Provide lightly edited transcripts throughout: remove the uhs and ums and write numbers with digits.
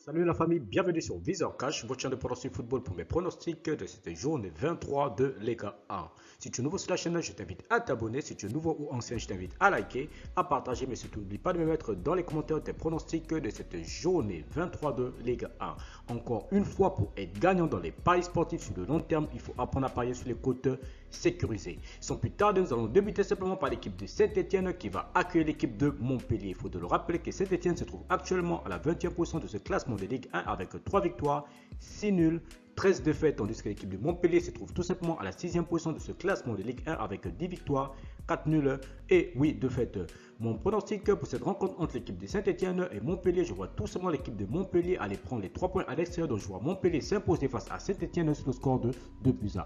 Salut la famille, bienvenue sur Visor Cash, votre chaîne de pronostic football pour mes pronostics de cette journée 23 de Liga 1. Si tu es nouveau sur la chaîne, je t'invite à t'abonner. Si tu es nouveau ou ancien, je t'invite à liker, à partager, mais surtout n'oublie pas de me mettre dans les commentaires tes pronostics de cette journée 23 de Liga 1. Encore une fois, pour être gagnant dans les paris sportifs sur le long terme, il faut apprendre à parier sur les cotes sécurisées. Sans plus tarder, nous allons débuter simplement par l'équipe de Saint-Etienne qui va accueillir l'équipe de Montpellier. Il faut de le rappeler que Saint-Etienne se trouve actuellement à la 20e position de ce classement de Ligue 1 avec 3 victoires, 6 nuls, 13 défaites, tandis que l'équipe de Montpellier se trouve tout simplement à la 6e position de ce classement de Ligue 1 avec 10 victoires, 4 nuls et 8 défaites. Mon pronostic pour cette rencontre entre l'équipe de Saint-Etienne et Montpellier, je vois tout simplement l'équipe de Montpellier aller prendre les 3 points à l'extérieur, donc je vois Montpellier s'imposer face à Saint-Etienne sur le score de 2-1.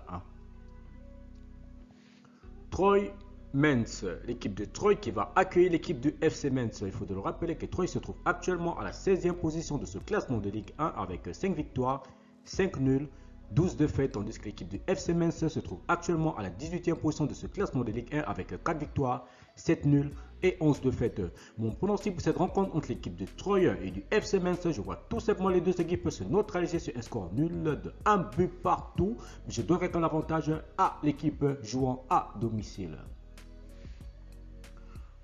Troyes Mainz, l'équipe de Troyes qui va accueillir l'équipe du FC Mainz. Il faut de le rappeler que Troyes se trouve actuellement à la 16e position de ce classement de Ligue 1 avec 5 victoires, 5 nuls, 12 défaites, tandis que l'équipe du FC Mainz se trouve actuellement à la 18e position de ce classement de Ligue 1 avec 4 victoires, 7 nuls et 11 défaites. Mon pronostic pour cette rencontre entre l'équipe de Troyes et du FC Mainz, je vois tout simplement les deux équipes se neutraliser sur un score nul de 1 but partout. Je donnerai un avantage à l'équipe jouant à domicile.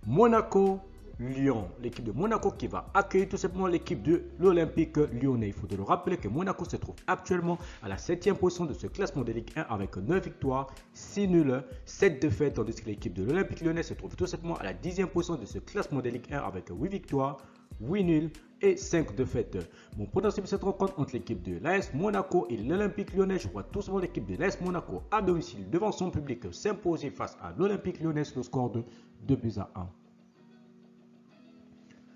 Monaco-Lyon, l'équipe de Monaco qui va accueillir tout simplement l'équipe de l'Olympique lyonnais. Il faut de le rappeler que Monaco se trouve actuellement à la 7e position de ce classement de Ligue 1 avec 9 victoires, 6 nuls, 7 défaites, tandis que l'équipe de l'Olympique lyonnais se trouve tout simplement à la 10e position de ce classement de Ligue 1 avec 8 victoires, 8 nuls et 5 défaites. Mon pronostic pour cette rencontre entre l'équipe de l'AS Monaco et l'Olympique lyonnais, je vois tout simplement l'équipe de l'AS Monaco à domicile devant son public s'imposer face à l'Olympique lyonnais sur le score de 2-1.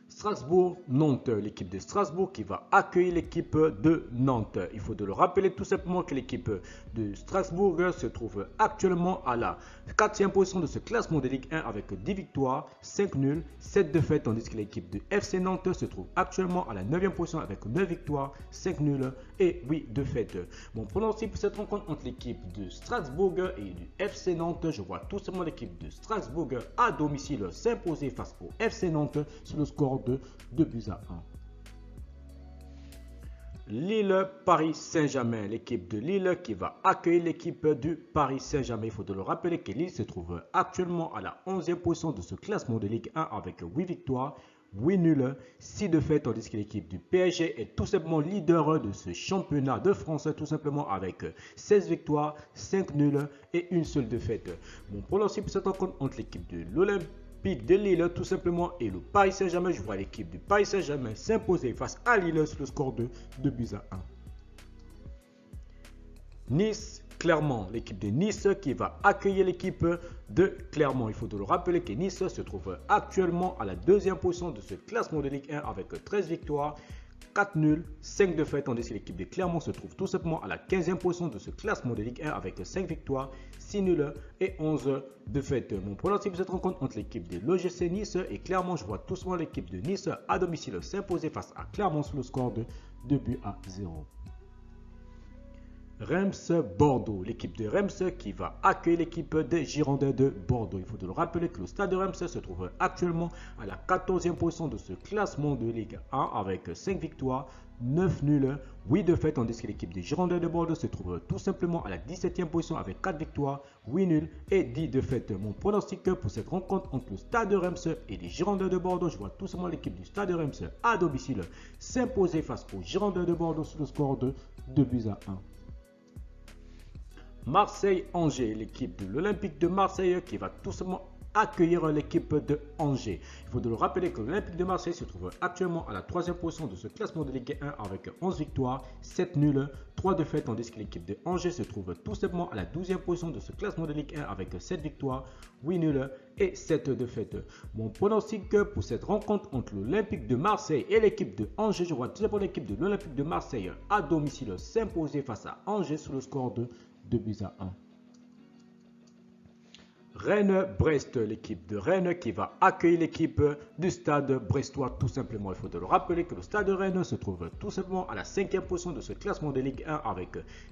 Strasbourg-Nantes, l'équipe de Strasbourg qui va accueillir l'équipe de Nantes. Il faut de le rappeler tout simplement que l'équipe de Strasbourg se trouve actuellement à la 4e position de ce classement de Ligue 1 avec 10 victoires, 5 nuls, 7 défaites, tandis que l'équipe de FC Nantes se trouve actuellement à la 9e position avec 9 victoires, 5 nuls et 8 défaites. Mon pronostic pour cette rencontre entre l'équipe de Strasbourg et du FC Nantes, je vois tout simplement l'équipe de Strasbourg à domicile s'imposer face au FC Nantes sur le score de 2-1. Lille-Paris Saint-Germain, l'équipe de Lille qui va accueillir l'équipe du Paris Saint-Germain. Il faut de le rappeler que Lille se trouve actuellement à la 11e position de ce classement de Ligue 1 avec 8 victoires, 8 nuls, 6 défaites, tandis que l'équipe du PSG est tout simplement leader de ce championnat de France, tout simplement avec 16 victoires, 5 nuls et une seule défaite. Mon pronostic pour cette rencontre entre l'équipe de l'Olympique de Lille tout simplement et le Paris Saint-Germain, je vois l'équipe du Paris Saint-Germain s'imposer face à Lille sur le score de 2-1. Nice-Clermont, l'équipe de Nice qui va accueillir l'équipe de Clermont. Il faut de le rappeler que Nice se trouve actuellement à la 2e position de ce classement de Ligue 1 avec 13 victoires, 4 nuls, 5 défaites, tandis que l'équipe de Clermont se trouve tout simplement à la 15e position de ce classement de Ligue 1 avec 5 victoires, 6 nuls et 11 défaites. Mon pronostic pour cette rencontre entre l'équipe de l'OGC Nice et Clermont, je vois tout simplement l'équipe de Nice à domicile s'imposer face à Clermont sur le score de 2-0. Reims-Bordeaux, l'équipe de Reims qui va accueillir l'équipe des Girondins de Bordeaux. Il faut de le rappeler que le stade de Reims se trouve actuellement à la 14e position de ce classement de Ligue 1 avec 5 victoires, 9 nuls, 8 défaites, tandis que l'équipe des Girondins de Bordeaux se trouve tout simplement à la 17e position avec 4 victoires, 8 nuls et 10 défaites. Mon pronostic pour cette rencontre entre le stade de Reims et les Girondins de Bordeaux, je vois tout simplement l'équipe du stade de Reims à domicile s'imposer face aux Girondins de Bordeaux sur le score de 2-1. Marseille-Angers, l'équipe de l'Olympique de Marseille qui va tout simplement accueillir l'équipe de Angers. Il faut de le rappeler que l'Olympique de Marseille se trouve actuellement à la 3e position de ce classement de Ligue 1 avec 11 victoires, 7 nuls, 3 défaites, tandis que l'équipe de Angers se trouve tout simplement à la 12e position de ce classement de Ligue 1 avec 7 victoires, 8 nuls et 7 défaites. Mon pronostic pour cette rencontre entre l'Olympique de Marseille et l'équipe de Angers, je vois tout simplement l'équipe de l'Olympique de Marseille à domicile s'imposer face à Angers sur le score de 2-1. Rennes-Brest, l'équipe de Rennes qui va accueillir l'équipe du stade brestois tout simplement. Il faut de le rappeler que le stade de Rennes se trouve tout simplement à la 5e position de ce classement de Ligue 1 avec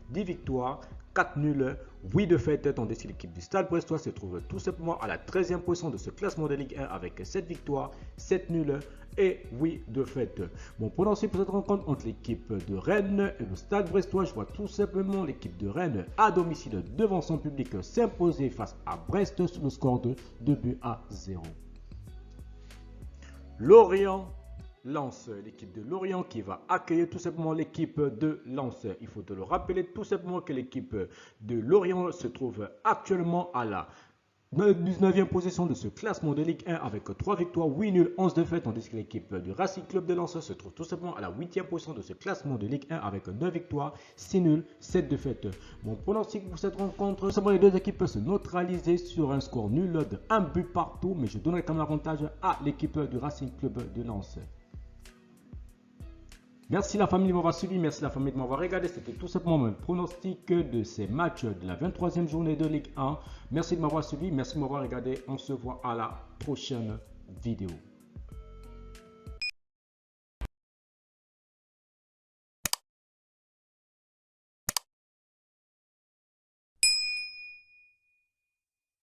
10 victoires, 4 nuls, 8 défaites, tandis que l'équipe du Stade Brestois se trouve tout simplement à la 13e position de ce classement de Ligue 1 avec 7 victoires, 7 nuls et 8 défaites. Mon pronostic pour cette rencontre entre l'équipe de Rennes et le Stade Brestois, je vois tout simplement l'équipe de Rennes à domicile devant son public s'imposer face à Brest sur le score de 2 buts à 0. Lorient Lens, l'équipe de Lorient qui va accueillir tout simplement l'équipe de Lens. Il faut te le rappeler tout simplement que l'équipe de Lorient se trouve actuellement à la 19e position de ce classement de Ligue 1 avec 3 victoires, 8 nuls, 11 défaites, tandis que l'équipe du Racing Club de Lens se trouve tout simplement à la 8e position de ce classement de Ligue 1 avec 9 victoires, 6 nuls, 7 défaites. Mon pronostic pour cette rencontre, c'est les deux équipes peuvent se neutraliser sur un score nul de 1 but partout, mais je donnerai quand même l'avantage à l'équipe du Racing Club de Lens. Merci la famille de m'avoir suivi, merci la famille de m'avoir regardé. C'était tout simplement mon pronostic de ces matchs de la 23e journée de Ligue 1. Merci de m'avoir suivi, merci de m'avoir regardé. On se voit à la prochaine vidéo.